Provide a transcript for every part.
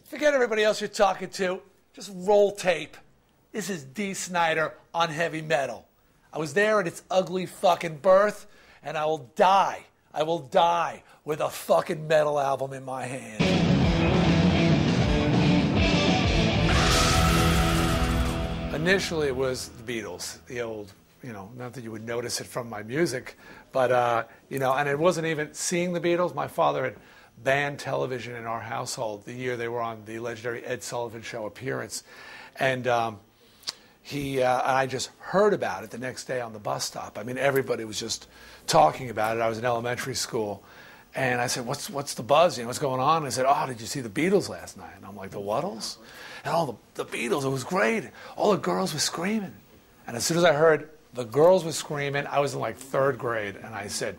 Forget everybody else you're talking to. Just roll tape. This is Dee Snider on Heavy Metal. I was there at its ugly fucking birth, and I will die with a fucking metal album in my hand. Initially, it was the Beatles, the old, not that you would notice it from my music, but, and it wasn't even seeing the Beatles. My father had banned television in our household the year they were on the legendary Ed Sullivan Show appearance. And I just heard about it the next day on the bus stop. I mean, everybody was just talking about it. I was in elementary school. And I said, what's the buzz? What's going on? And I said, oh, did you see the Beatles last night? And I'm like, the What'ls? And all the Beatles, it was great. All the girls were screaming. And as soon as I heard the girls were screaming, I was in like 3rd grade. And I said,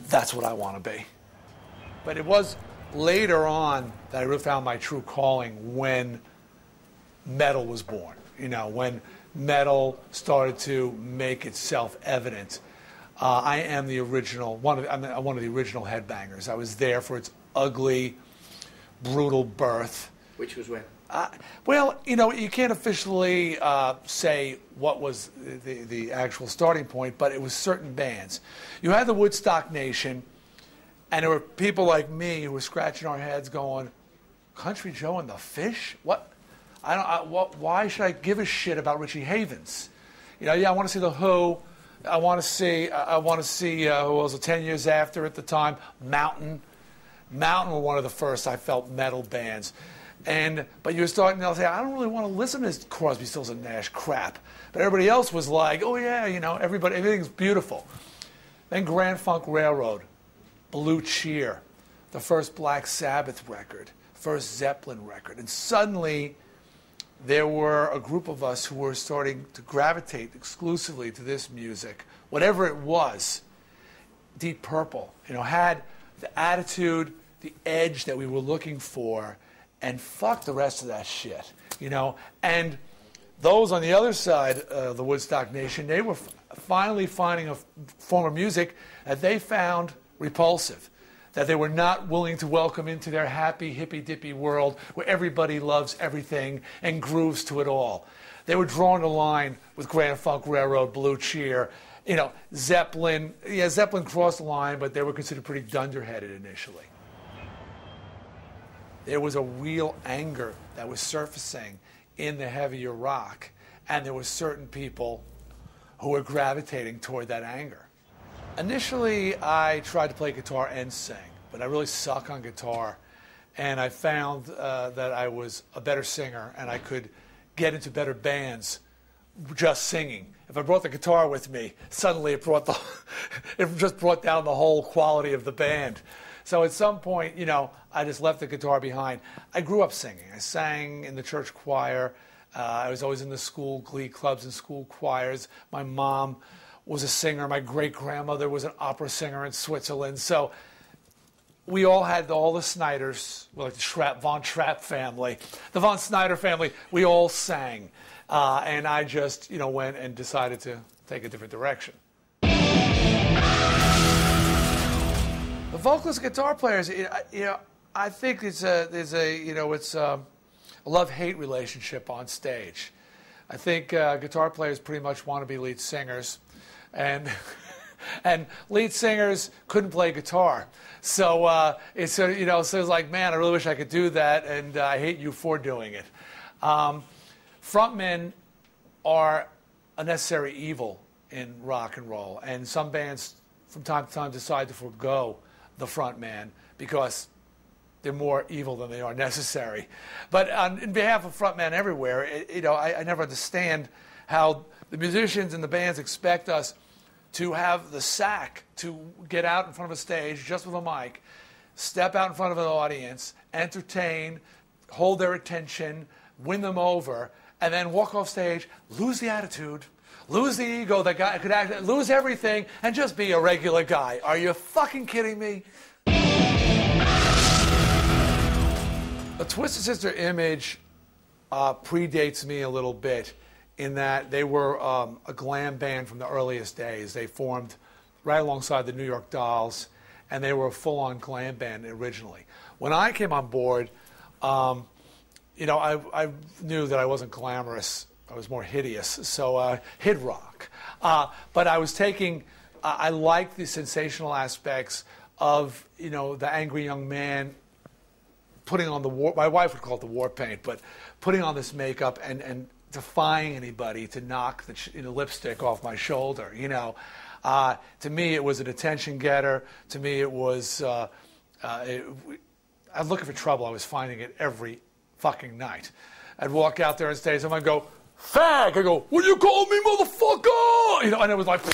that's what I want to be. But it was later on that I really found my true calling when metal was born. When metal started to make itself evident. I am the original, I'm one of the original headbangers. I was there for its ugly, brutal birth. Which was when? Well, you can't officially say what was the actual starting point, but it was certain bands. You had the Woodstock Nation, and there were people like me who were scratching our heads going, Country Joe and the Fish? What? Why should I give a shit about Richie Havens? I want to see The Who. I want to see who was 10 years after at the time, Mountain. Mountain were one of the first I felt metal bands. But you were starting to say, I don't really want to listen to this Crosby, Stills and Nash crap. But everybody else was like, oh yeah, everything's beautiful. Then Grand Funk Railroad, Blue Cheer, the first Black Sabbath record, first Zeppelin record. And suddenly, there were a group of us who were starting to gravitate exclusively to this music, whatever it was. Deep Purple, had the attitude, the edge that we were looking for, and fuck the rest of that shit, And those on the other side of the Woodstock Nation, they were finally finding a form of music that they found repulsive, that they were not willing to welcome into their happy, hippy-dippy world where everybody loves everything and grooves to it all. They were drawing a line with Grand Funk Railroad, Blue Cheer, Zeppelin. Yeah, Zeppelin crossed the line, but they were considered pretty dunderheaded initially. There was a real anger that was surfacing in the heavier rock, and there were certain people who were gravitating toward that anger. Initially, I tried to play guitar and sing, but I really suck on guitar. And I found that I was a better singer, and I could get into better bands just singing. If I brought the guitar with me, suddenly it just brought down the whole quality of the band. So at some point, I just left the guitar behind. I grew up singing. I sang in the church choir. I was always in the school glee clubs and school choirs. My mom was a singer. My great-grandmother was an opera singer in Switzerland. So we all had all the Snyders, like the von Trapp family, the von Snider family. We all sang. And I just, went and decided to take a different direction. The vocalist guitar players, I think there's a love-hate relationship on stage. I think guitar players pretty much want to be lead singers. And lead singers couldn't play guitar, so it's so it's like, man, I really wish I could do that, and I hate you for doing it. Frontmen are a necessary evil in rock and roll, and some bands from time to time decide to forego the frontman because they're more evil than they are necessary. But in behalf of frontmen everywhere, I never understand how the musicians and the bands expect us to have the sack to get out in front of a stage just with a mic, step out in front of an audience, entertain, hold their attention, win them over, and then walk off stage, lose the attitude, lose the ego that guy could act, lose everything, and just be a regular guy. Are you fucking kidding me? The Twisted Sister image predates me a little bit, in that they were a glam band from the earliest days. They formed right alongside the New York Dolls, and they were a full-on glam band originally. When I came on board, you know, I knew that I wasn't glamorous. I was more hideous, so hid rock. But I was taking, I liked the sensational aspects of, you know, the angry young man putting on the war, my wife would call it the war paint, but putting on this makeup and defying anybody to knock the lipstick off my shoulder, you know. To me, it was an attention getter. To me, it was, I was looking for trouble. I was finding it every fucking night. I'd walk out there on stage, someone would go, fag! I go, what you call me, motherfucker? You know, and it was like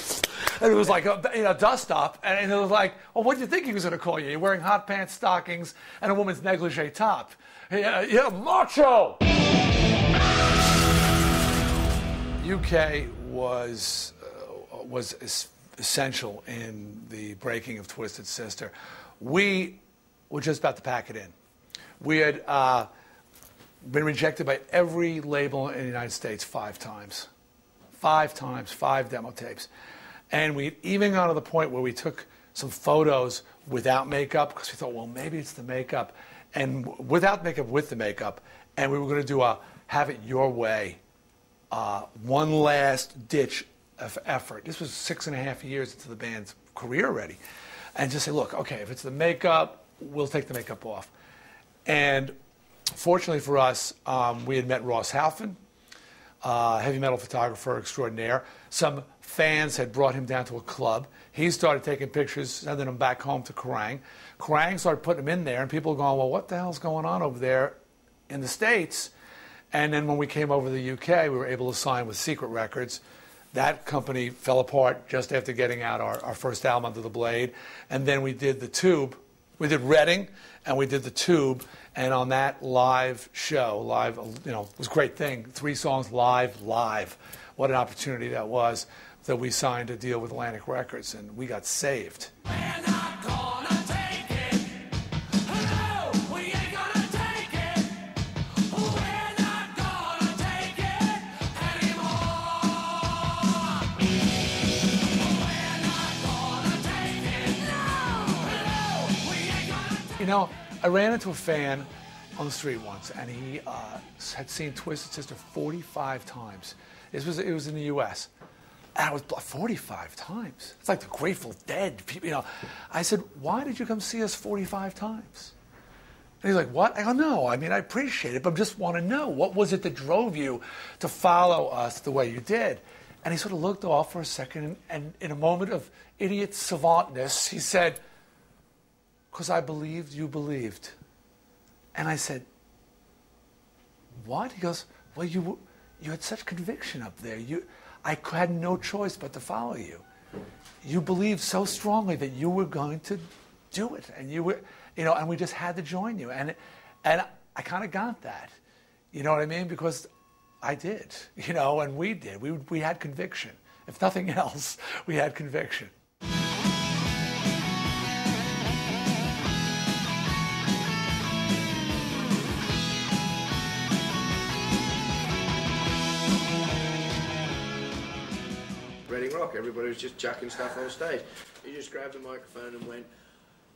a, you know, dust up, and it was like, well, what do you think he was going to call you? You're wearing hot pants, stockings, and a woman's negligee top. Yeah, macho! UK was essential in the breaking of Twisted Sister. We were just about to pack it in. We had been rejected by every label in the United States 5 times. 5 times, 5 demo tapes. And we even got to the point where we took some photos without makeup, because we thought, well, maybe it's the makeup. And without makeup, with the makeup. And we were going to do a Have It Your Way, one last ditch of effort. This was 6.5 years into the band's career already. And just say, look, okay, if it's the makeup, we'll take the makeup off. And fortunately for us, we had met Ross Halfin, heavy metal photographer extraordinaire. Some fans had brought him down to a club. He started taking pictures, sending them back home to Kerrang. Kerrang started putting them in there, and people were going, well, what the hell's going on over there in the States? And then when we came over to the UK, we were able to sign with Secret Records. That company fell apart just after getting out our first album, Under the Blade. And then we did The Tube. We did Reading, and we did The Tube. And on that live show, live, you know, it was a great thing. 3 songs live. What an opportunity that was, that we signed a deal with Atlantic Records, and we got saved. We're not gonna take it. No, we ain't gonna take it. We're not gonna take it anymore. We're not gonna take it. No, we ain't gonna. You know, I ran into a fan on the street once, and he had seen Twisted Sister 45 times. It was in the U.S. And I was 45 times. It's like the Grateful Dead. People, you know, I said, why did you come see us 45 times? And he's like, what? I go, no, I mean, I appreciate it, but I just want to know, what was it that drove you to follow us the way you did? And he sort of looked off for a second, and in a moment of idiot savantness, he said, because I believed you believed. And I said, what? He goes, well, you had such conviction up there. I had no choice but to follow you. You believed so strongly that you were going to do it, and you were, you know, and we just had to join you. And I kind of got that, you know what I mean? Because I did, you know, and we did. We had conviction. If nothing else, we had conviction. Rock. Everybody was just chucking stuff on stage. You just grabbed a microphone and went,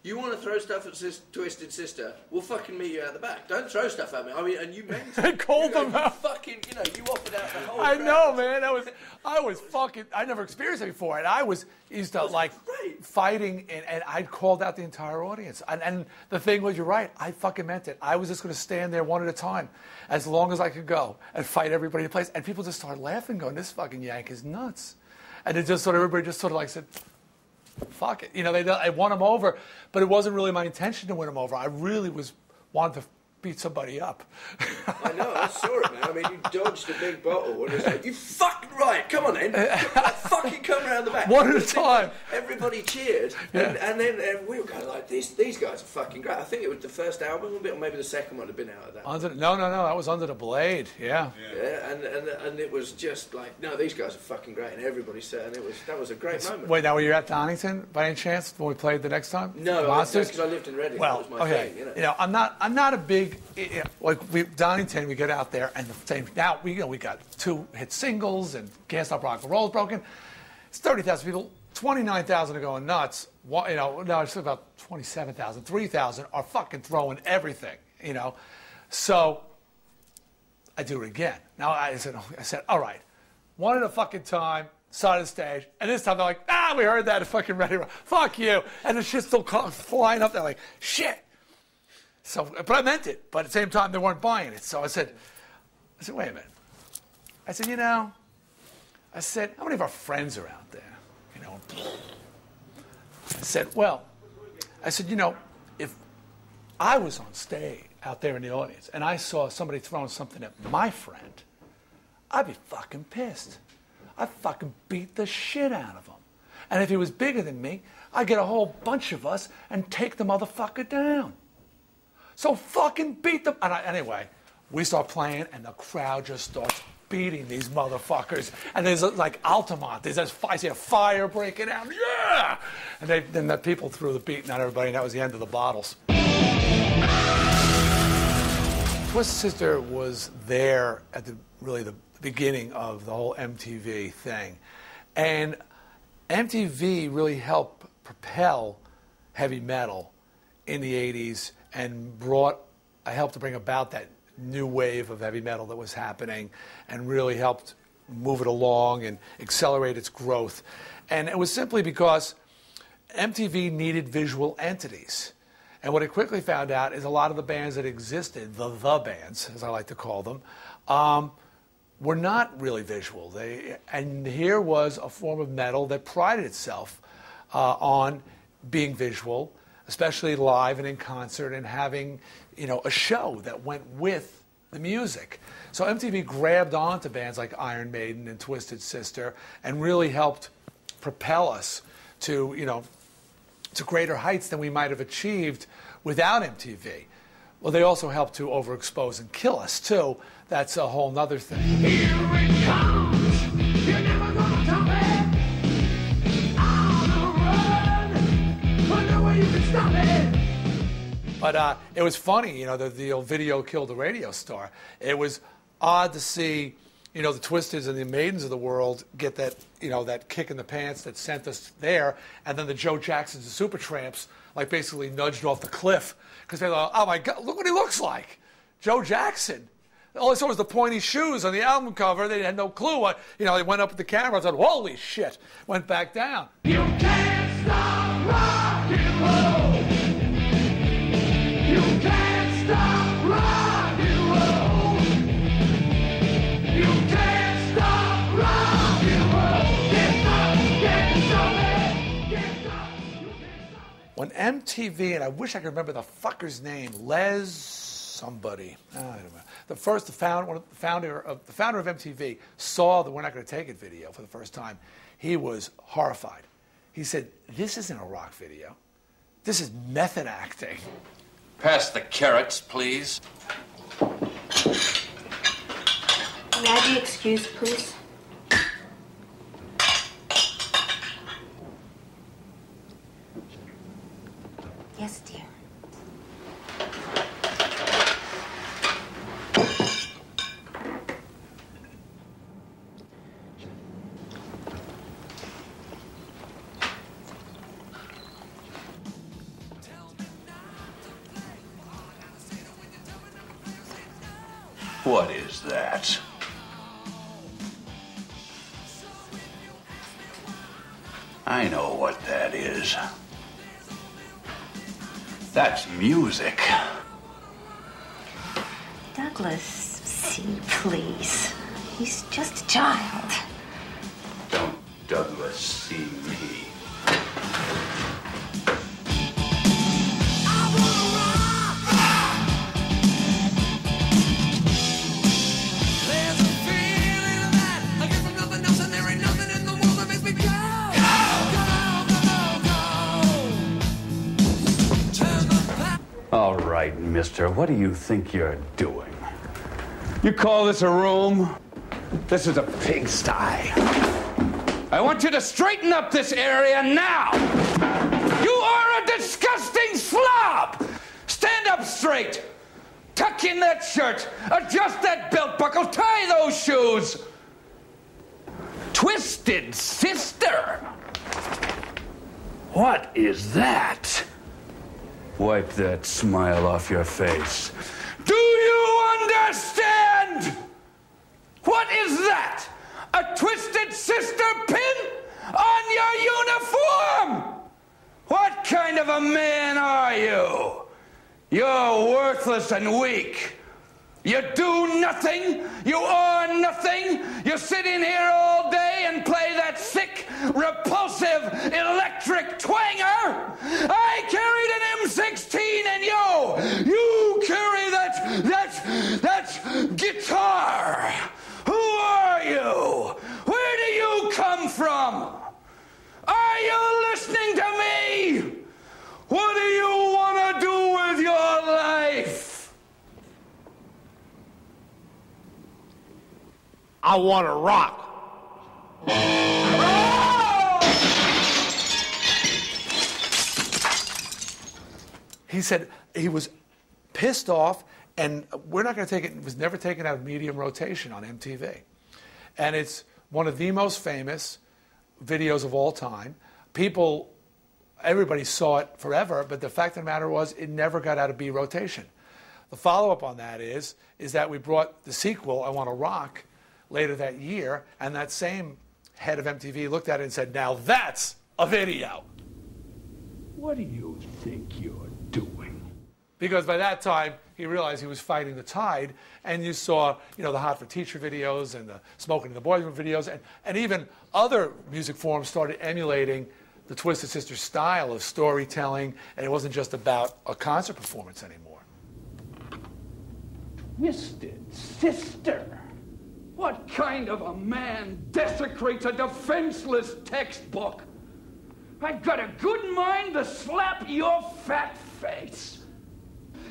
you want to throw stuff at Twisted Sister? We'll fucking meet you out the back. Don't throw stuff at me. I mean, and you meant it. I called them out. Fucking, you know, you offered out the whole I crowd. know, man. I was fucking, I never experienced it before. And I used to like fighting, and I called out the entire audience. And the thing was, you're right, I fucking meant it. I was just going to stand there one at a time, as long as I could go, and fight everybody in place. And people just started laughing, going, this fucking yank is nuts. And it just sort of, everybody just sort of like said, fuck it. You know, I won him over, but it wasn't really my intention to win him over. I really wanted to beat somebody up. I know, I saw it, man. I mean, you dodged a big bottle, and it's like, you fucking right, come on then. Fucking come around the back. One at a time. Everybody cheered, and then we were kind of like, these guys are fucking great. I think it was the first album, or maybe the second one had been out of that. No, that was Under the Blade, yeah. Yeah, and it was just like, no, these guys are fucking great, and everybody said, and that was a great moment. Wait, now were you at Donington by any chance when we played the next time? No, because I lived in Reading. Well, that was my thing, you know. I'm not a big, like Donington, we get out there, and the same, now we got 2 hit singles, and Can't Stop Rock and Roll's broken. It's 30,000 people, 29,000 are going nuts. No, it's about 27,000. 3,000 are fucking throwing everything, you know. So I do it again. Now I said, all right, one at a fucking time, side of the stage, and this time they're like, we heard that at fucking Ready Rock. Fuck you. And the shit's still flying up there like, shit. So, but I meant it. But at the same time, they weren't buying it. So I said, wait a minute. I said, how many of our friends are out there? I said, if I was on stage out there in the audience and I saw somebody throwing something at my friend, I'd be fucking pissed. I'd fucking beat the shit out of him. And if he was bigger than me, I'd get a whole bunch of us and take the motherfucker down. So fucking beat them. Anyway, we start playing and the crowd just starts beating these motherfuckers. And there's like Altamont. I see a fire breaking out. Yeah! And then the people threw the beating on everybody, and that was the end of the bottles. Twisted Sister was there at the beginning of the whole MTV thing. And MTV really helped propel heavy metal in the 80s and helped to bring about that new wave of heavy metal that was happening and really helped move it along and accelerate its growth. And it was simply because MTV needed visual entities. And what it quickly found out is a lot of the bands that existed, the bands, as I like to call them, were not really visual. And here was a form of metal that prided itself on being visual, especially live and in concert, and having a show that went with the music. So MTV grabbed onto bands like Iron Maiden and Twisted Sister and really helped propel us to greater heights than we might have achieved without MTV. Well, they also helped to overexpose and kill us too. That's a whole nother thing. Here it comes. You're never gonna stop it. On the run. But no way you can stop it. But it was funny, the old video killed the radio star. It was odd to see, the Twisteds and the Maidens of the world get that, that kick in the pants that sent us there, and then the Joe Jacksons and Supertramps, like, basically nudged off the cliff because they thought, oh my God, look what he looks like, Joe Jackson. All I saw was the pointy shoes on the album cover. They had no clue what, they went up at the camera and said, holy shit, went back down. You can't stop rock and roll. You can't stop rock and roll. You can't stop rock and roll. Can't stop it. Can't stop. You can't stop it. When MTV, and I wish I could remember the fucker's name, Les somebody, I don't know. The founder of MTV saw the "We're Not Going to Take It" video for the first time. He was horrified. He said, "This isn't a rock video. This is method acting." Pass the carrots, please. May I be excused, please? Yes, dear. What is that? I know what that is. That's music. Douglas, see, please. He's just a child. Don't Douglas see me. All right, mister, what do you think you're doing? You call this a room? This is a pigsty. I want you to straighten up this area now! You are a disgusting slob! Stand up straight! Tuck in that shirt! Adjust that belt buckle! Tie those shoes! Twisted Sister! What is that? Wipe that smile off your face. Do you understand? a man are you? You're worthless and weak. You do nothing. You are nothing. You sit in here all day and play that sick, repulsive, electric twanger. I carried an M16 and you carry that guitar. Who are you? Where do you come from? Are you listening to me? What do you want to do with your life? I want to rock. He said he was pissed off, and we're not going to take it. It was never taken out of medium rotation on MTV. And it's one of the most famous videos of all time. Everybody saw it forever, but the fact of the matter was it never got out of B rotation. The follow-up on that is that we brought the sequel, I Want to Rock, later that year, and that same head of MTV looked at it and said, now that's a video. What do you think you're doing? Because by that time, he realized he was fighting the tide, and you saw, the Hot for Teacher videos and the Smoking in the Boys Room videos, and even other music forms started emulating the Twisted Sister style of storytelling, and it wasn't just about a concert performance anymore. Twisted Sister? What kind of a man desecrates a defenseless textbook? I've got a good mind to slap your fat face.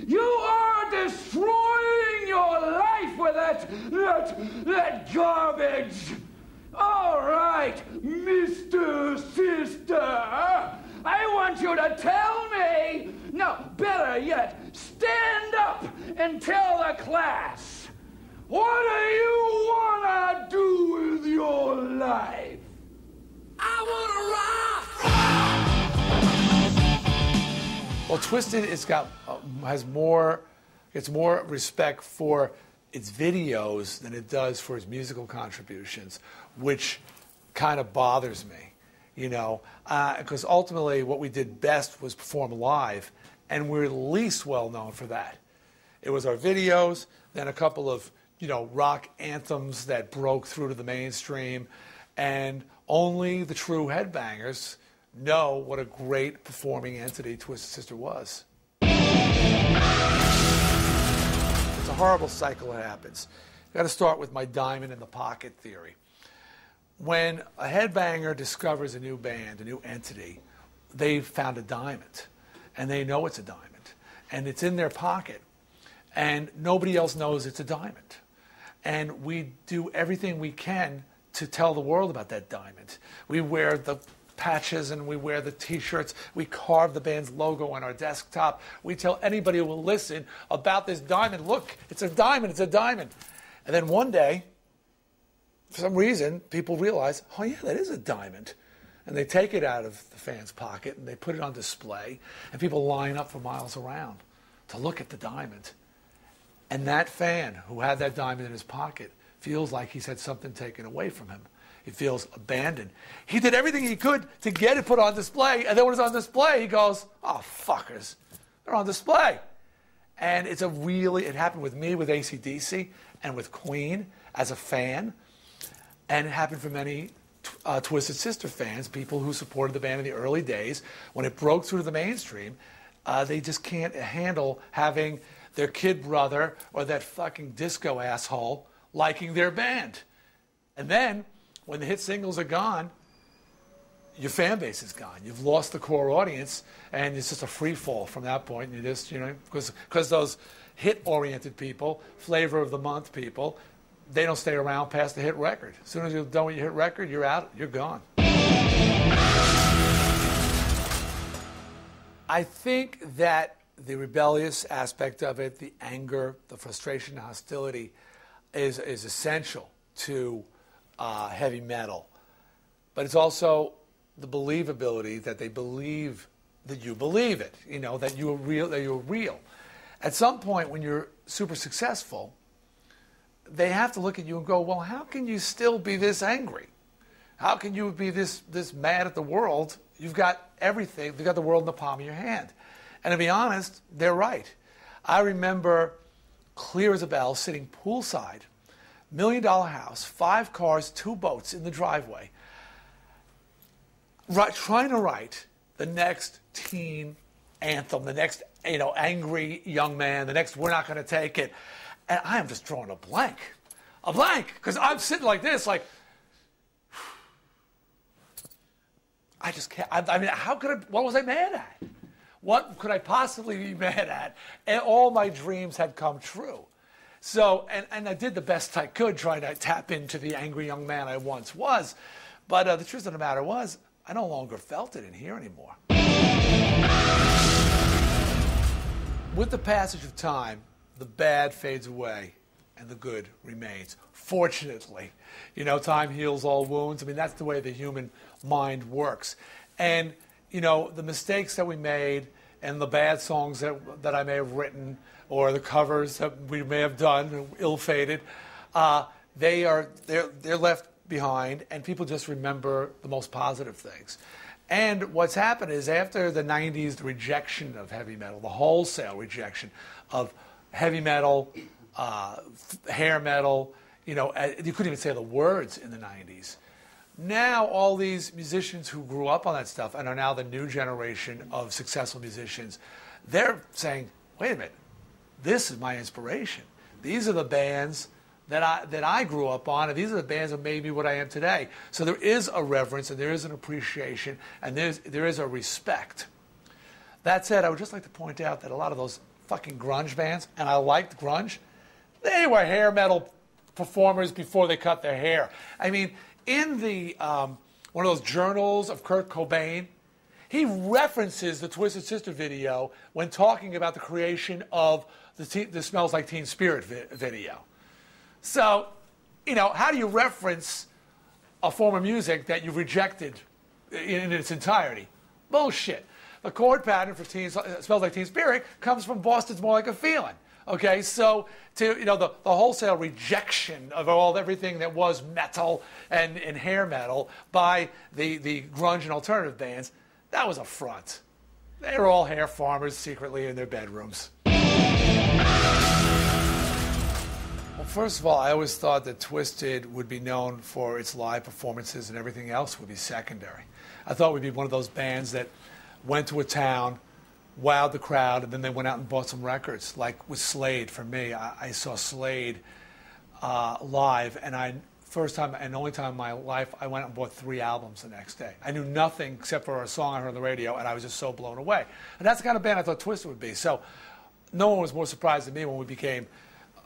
You are destroying your life with that garbage. All right, Mr. Sister, I want you to tell me, no, better yet, stand up and tell the class, what do you want to do with your life? I want to rock! Well, Twisted gets more respect for its videos than it does for its musical contributions, which kind of bothers me, because ultimately what we did best was perform live, and we're least well known for that. It was our videos, then a couple of rock anthems that broke through to the mainstream, and only the true headbangers know what a great performing entity Twisted Sister was. It's a horrible cycle that happens. You've got to start with my diamond in the pocket theory. When a headbanger discovers a new band, a new entity, they've found a diamond, and they know it's a diamond, and it's in their pocket, and nobody else knows it's a diamond. And we do everything we can to tell the world about that diamond. We wear the patches and we wear the T-shirts. We carve the band's logo on our desktop. We tell anybody who will listen about this diamond, look, it's a diamond, it's a diamond. And then one day, for some reason, people realize, oh yeah, that is a diamond. And they take it out of the fan's pocket and they put it on display, and people line up for miles around to look at the diamond. And that fan who had that diamond in his pocket feels like he's had something taken away from him. He feels abandoned. He did everything he could to get it put on display, and then when it's on display, he goes, oh, fuckers, they're on display. And it happened with me with AC/DC and with Queen as a fan, and it happened for many Twisted Sister fans, people who supported the band in the early days. When it broke through to the mainstream, they just can't handle having their kid brother or that fucking disco asshole liking their band. And then, when the hit singles are gone, your fan base is gone. You've lost the core audience, and it's just a free fall from that point. And you just, because those hit-oriented people, flavor of the month people, they don't stay around past the hit record. As soon as you're done with your hit record, you're out, you're gone. I think that the rebellious aspect of it, the anger, the frustration, the hostility, is essential to heavy metal. But it's also the believability that they believe that you believe it, that you're real. At some point when you're super successful, they have to look at you and go, well, how can you still be this angry? How can you be this mad at the world you've got everything. You've got the world in the palm of your hand. And to be honest, they're right. I remember clear as a bell sitting poolside, $1 million house, 5 cars, 2 boats in the driveway, trying to write the next teen anthem, the next, angry young man, the next we're not going to take it. And I am just drawing a blank, because I'm sitting like this, like, I just can't. I mean, what was I mad at? What could I possibly be mad at? And all my dreams had come true. So, and I did the best I could trying to tap into the angry young man I once was. But the truth of the matter was, I no longer felt it in here anymore. With the passage of time, the bad fades away and the good remains. Fortunately, time heals all wounds. I mean, that's the way the human mind works. And, the mistakes that we made and the bad songs that I may have written or the covers that we may have done, ill-fated, they're left behind, and people just remember the most positive things. And what's happened is after the 90s, the rejection of heavy metal, the wholesale rejection of heavy metal, hair metal, you couldn't even say the words in the 90s. Now all these musicians who grew up on that stuff and are now the new generation of successful musicians, they're saying, wait a minute, this is my inspiration. These are the bands that I grew up on, and these are the bands that made me what I am today. So there is a reverence, and there is an appreciation, and there is a respect. That said, I would just like to point out that a lot of those fucking grunge bands, and I liked grunge, they were hair metal performers before they cut their hair. I mean, in the one of those journals of Kurt Cobain, he references the Twisted Sister video when talking about the creation of the Smells Like Teen Spirit video. So, how do you reference a form of music that you've rejected in its entirety? Bullshit. The chord pattern for Smells Like Teen Spirit comes from Boston's More Like a Feeling. Okay, so the wholesale rejection of everything that was metal and hair metal by the grunge and alternative bands, that was a front. They were all hair farmers secretly in their bedrooms. Well, first of all, I always thought that Twisted would be known for its live performances and everything else would be secondary. I thought we'd be one of those bands that went to a town, wowed the crowd, and then they went out and bought some records. Like with Slade, for me, I saw Slade live, and first time and only time in my life, I went out and bought 3 albums the next day. I knew nothing except for a song I heard on the radio, and I was just so blown away. And that's the kind of band I thought Twisted would be. So no one was more surprised than me when we became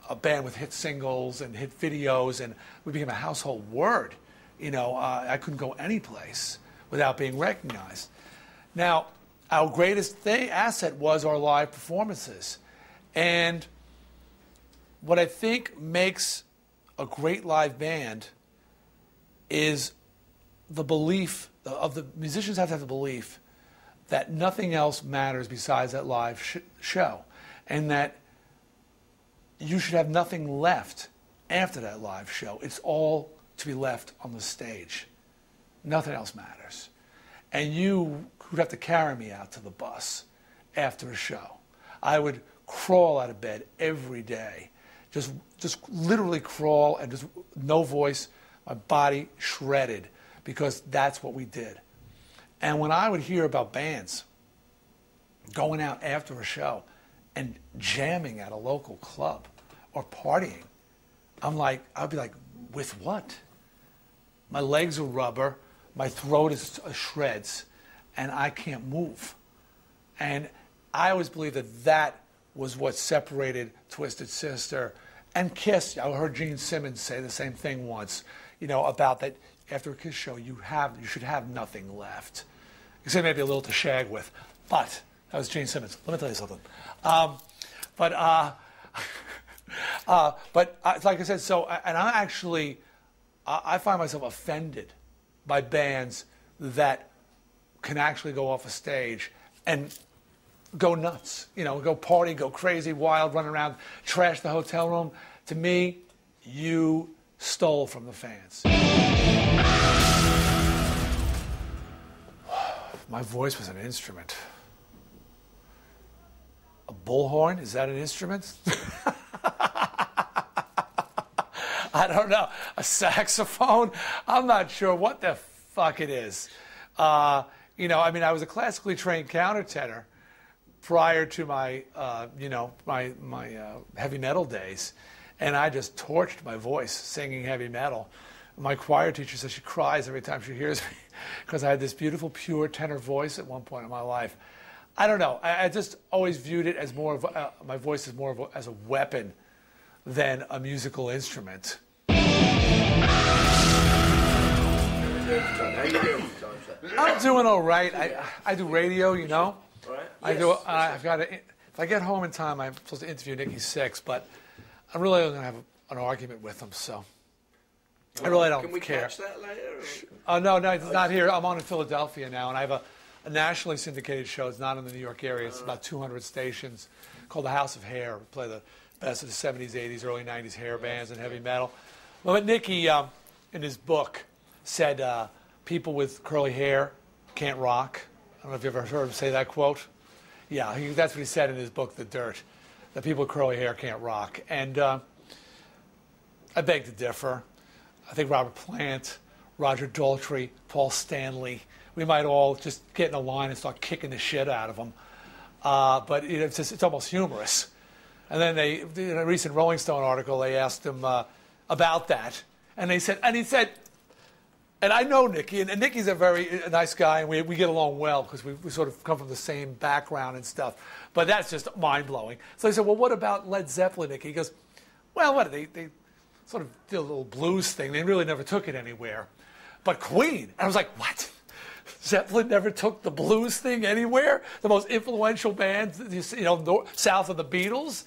a band with hit singles and hit videos, and we became a household word. I couldn't go any place without being recognized. Now, our greatest asset was our live performances. And what I think makes a great live band is the belief of the musicians have to have the belief that nothing else matters besides that live show, and that you should have nothing left after that live show. It's all to be left on the stage. Nothing else matters. And you would have to carry me out to the bus after a show. I would crawl out of bed every day, just literally crawl, and just no voice, my body shredded, because that's what we did. And when I would hear about bands going out after a show and jamming at a local club or partying, I'd be like, with what? My legs are rubber, my throat is shreds, and I can't move. And I always believed that was what separated Twisted Sister and Kiss. I heard Gene Simmons say the same thing once, about that after a Kiss show, you should have nothing left. Except maybe a little to shag with. But that was Gene Simmons. Let me tell you something. But like I said, and I find myself offended by bands that can actually go off a stage and go nuts, go party, go crazy, wild, run around, trash the hotel room. To me, you stole from the fans. My voice was an instrument. A bullhorn? Is that an instrument? I don't know. A saxophone? I'm not sure what the fuck it is. I was a classically trained countertenor prior to my, my heavy metal days, and I just torched my voice singing heavy metal. My choir teacher says she cries every time she hears me because I had this beautiful, pure tenor voice at one point in my life. I don't know. I just always viewed it as more of my voice as more of as a weapon than a musical instrument. How you doing for time, sir? I'm doing all right. I do radio, you know. Right. I Yes, do. yes, I've got to. If I get home in time, I'm supposed to interview Nikki Sixx, but I'm really going to have an argument with him, so I really don't Can we care. catch that later? No, it's not here. I'm on in Philadelphia now, and I have a nationally syndicated show. It's not in the New York area. It's about 200 stations called The House of Hair. We play the best of the 70s, 80s, early 90s hair bands and heavy metal. Well, but Nikki, in his book, said people with curly hair can't rock. I don't know if you've ever heard him say that quote. Yeah, that's what he said in his book, The Dirt, that people with curly hair can't rock. And I beg to differ. I think Robert Plant, Roger Daltrey, Paul Stanley, we might all just get in a line and start kicking the shit out of them. But it's almost humorous. And then in a recent Rolling Stone article, they asked him about that. And he said, and I know Nikki, and Nikki's a very nice guy, and we get along well because we sort of come from the same background and stuff. But that's just mind-blowing. So he said, well, what about Led Zeppelin, Nikki? He goes, well, what they sort of did a little blues thing. They really never took it anywhere. But Queen, and I was like, what? Zeppelin never took the blues thing anywhere? The most influential band, south of the Beatles,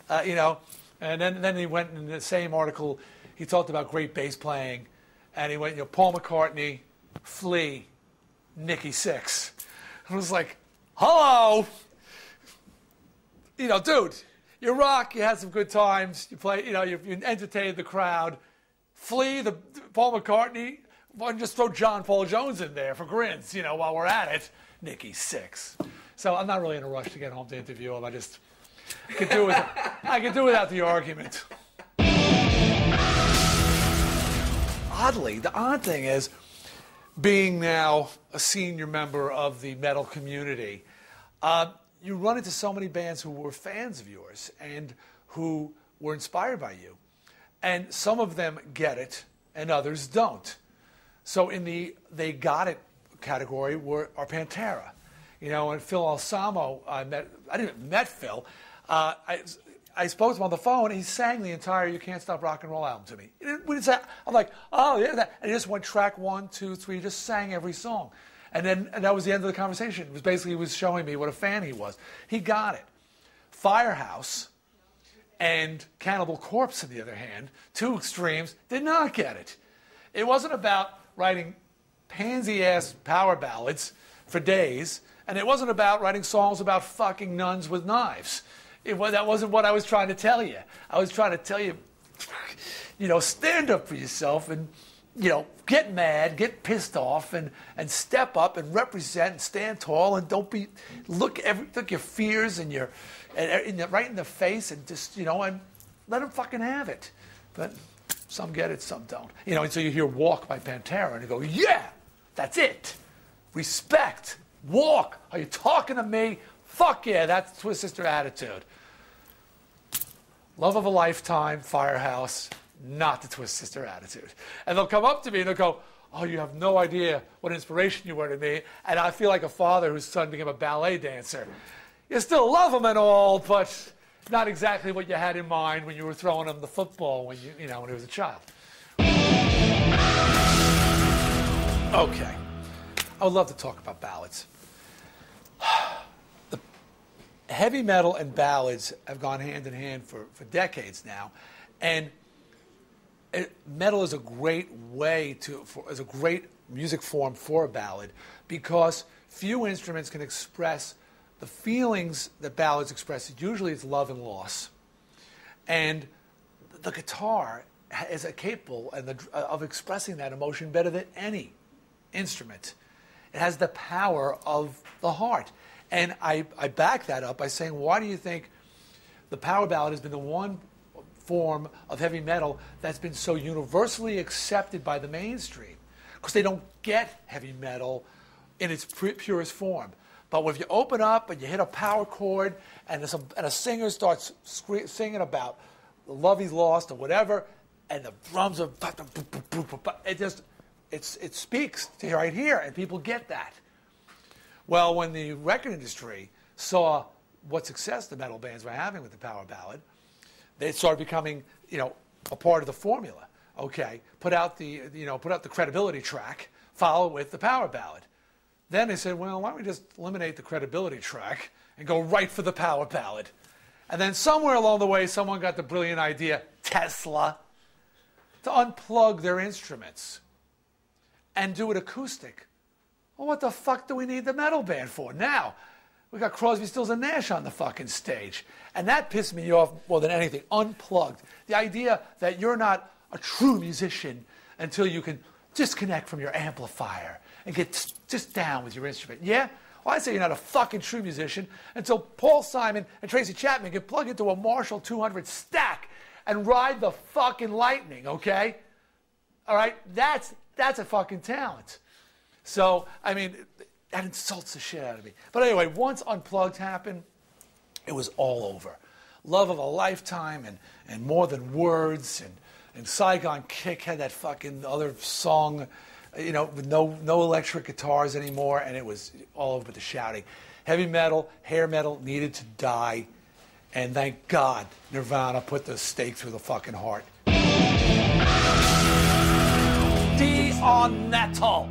And then he went in the same article, he talked about great bass playing, and he went, Paul McCartney, Flea, Nikki Sixx. I was like, hello! Dude, you rock, you had some good times, you play, you entertained the crowd. Flea, Paul McCartney, why don't you just throw John Paul Jones in there for grins, while we're at it. Nikki Sixx. So I'm not really in a rush to get home to interview him. I could do without the argument. Oddly, the odd thing is, being now a senior member of the metal community, you run into so many bands who were fans of yours and who were inspired by you. And some of them get it and others don't. So in the they got it category are Pantera. And Phil Alsamo, I didn't even met Phil. I spoke to him on the phone. He sang the entire "You Can't Stop Rock and Roll" album to me. I'm like, oh yeah, that. And he just went track 1, 2, 3. Just sang every song, and that was the end of the conversation. It was basically he was showing me what a fan he was. He got it. Firehouse and Cannibal Corpse, on the other hand, two extremes, did not get it. It wasn't about writing pansy-ass power ballads for days, and it wasn't about writing songs about fucking nuns with knives. That wasn't what I was trying to tell you. I was trying to tell you, stand up for yourself and, get mad, get pissed off, and step up and represent and stand tall and don't look your fears and right in the face and just, and let them fucking have it. But some get it, some don't. And so you hear "Walk" by Pantera and you go, yeah, that's it. Respect. Walk. Are you talking to me? Fuck yeah, that's Twist Sister attitude. Love of a Lifetime, Firehouse, not the Twist Sister attitude. And they'll come up to me and they'll go, oh, you have no idea what inspiration you were to me. And I feel like a father whose son became a ballet dancer. You still love him and all, but not exactly what you had in mind when you were throwing him the football when when he was a child. Okay. I would love to talk about ballads. The heavy metal and ballads have gone hand in hand for decades now, and metal is a great way is a great music form for a ballad because few instruments can express the feelings that ballads express. Usually it's love and loss, and the guitar is capable of expressing that emotion better than any instrument. It has the power of the heart. And I back that up by saying, why do you think the power ballad has been the one form of heavy metal that's been so universally accepted by the mainstream? Because they don't get heavy metal in its purest form. But if you open up and you hit a power chord and a singer starts singing about the love he's lost or whatever, and the drums are, it speaks to right here, and people get that. Well, when the record industry saw what success the metal bands were having with the power ballad, they started becoming, a part of the formula. Okay, put out the credibility track, follow it with the power ballad. Then they said, well, why don't we just eliminate the credibility track and go right for the power ballad? And then somewhere along the way, someone got the brilliant idea, Tesla, to unplug their instruments and do it acoustic. Well, what the fuck do we need the metal band for now? We got Crosby, Stills, and Nash on the fucking stage. And that pissed me off more than anything. Unplugged. The idea that you're not a true musician until you can disconnect from your amplifier and get just down with your instrument. Yeah? Well, I say you're not a fucking true musician until Paul Simon and Tracy Chapman can plug into a Marshall 200 stack and ride the fucking lightning, okay? All right? That's a fucking talent. So, I mean, that insults the shit out of me. But anyway, once Unplugged happened, it was all over. Love of a Lifetime and More Than Words and Saigon Kick had that fucking other song, with no electric guitars anymore, and it was all over with the shouting. Heavy metal, hair metal needed to die, and thank God Nirvana put the stake through the fucking heart. Dee on Metal.